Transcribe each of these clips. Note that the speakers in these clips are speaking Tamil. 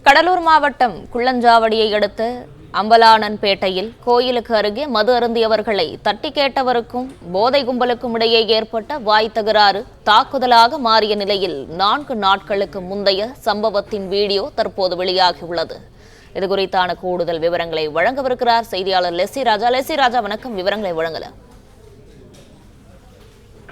கடலூர் மாவட்டம் குள்ளஞ்சாவடியை அடுத்த அம்பலானன்பேட்டையில் கோயிலுக்கு அருகே மது அருந்தியவர்களை தட்டி கேட்டவருக்கும் போதை கும்பலுக்கும் இடையே ஏற்பட்ட வாய் தகராறு தாக்குதலாக மாறிய நிலையில் 4 நாட்களுக்கு முந்தைய சம்பவத்தின் வீடியோ தற்போது வெளியாகியுள்ளது. இதுகுறித்தான கூடுதல் விவரங்களை வழங்கவிருக்கிறார் செய்தியாளர் லெசி ராஜா. வணக்கம். விவரங்களை வழங்கல.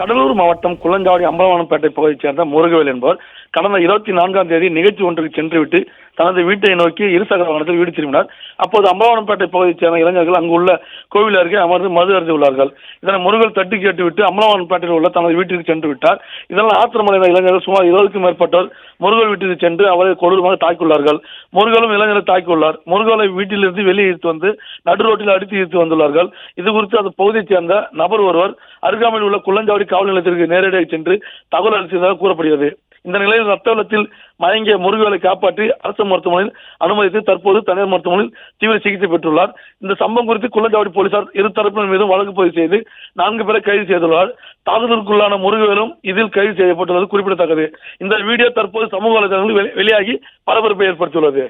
கடலூர் மாவட்டம் குள்ளஞ்சாவடி அம்பலவானன்பேட்டை பகுதியைச் சேர்ந்த முருகவேல் என்பவர் கடந்த 24ஆம் தேதி நிகழ்ச்சி ஒன்றுக்கு சென்றுவிட்டு தனது வீட்டை நோக்கி இருசக்கர வாகனத்தில் வீடு திரும்பினார். அப்போது அம்பலவானன்பேட்டை பகுதியைச் சேர்ந்த இளைஞர்கள் அங்குள்ள கோவில் அருகே அமர்ந்து மது அருந்தியுள்ளார்கள். இதனை முருகல் தட்டி கேட்டுவிட்டு அம்பலவானன்பேட்டையில் உள்ள தனது வீட்டிற்கு சென்று விட்டார். இதனால் ஆத்திரமடைந்த இளைஞர்கள் சுமார் 20க்கும் மேற்பட்டோர் முருகல் வீட்டிற்கு சென்று அவரை கொடூரமாக தாக்கியுள்ளார்கள். முருகலும் இளைஞரை தாக்கியுள்ளார். முருகலை வீட்டிலிருந்து வெளியே இழுத்து வந்து நடு ரோட்டில் அடித்து இழுத்து வந்துள்ளார்கள். இது குறித்து அந்த பகுதியைச் சேர்ந்த நபர் ஒருவர் அருகாமையில் உள்ள குள்ளஞ்சாவடி காவல் நிலையத்திற்கு நேரடியாக சென்று தகவல் அளித்ததாக கூறப்படுகிறது. இந்த நிலையில் ரத்த வெள்ளத்தில் மயங்கிய முருகலை காப்பாற்றி அரசு மருத்துவமனையில் அனுமதித்து தற்போது தனியார் மருத்துவமனையில் தீவிர சிகிச்சை பெற்றுள்ளார். இந்த சம்பவம் குறித்து குள்ளஞ்சாவடி போலீசார் இரு தரப்பினர் மீதும் வழக்கு பதிவு செய்து 4 பேரை கைது செய்துள்ளார். தாக்குதலுக்குள்ளான முருகவேலும் இதில் கைது செய்யப்பட்டுள்ளது குறிப்பிடத்தக்கது. இந்த வீடியோ தற்போது சமூக வலைதளங்களில் வெளியாகி பரபரப்பை ஏற்படுத்தியுள்ளது.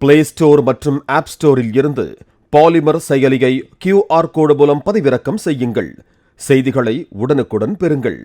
பிளே ஸ்டோர் மற்றும் ஆப் ஸ்டோரில் இருந்து பாலிமர் செயலியை QR கோடு மூலம் பதிவிறக்கம் செய்யுங்கள். செய்திகளை உடனுக்குடன் பெறுங்கள்.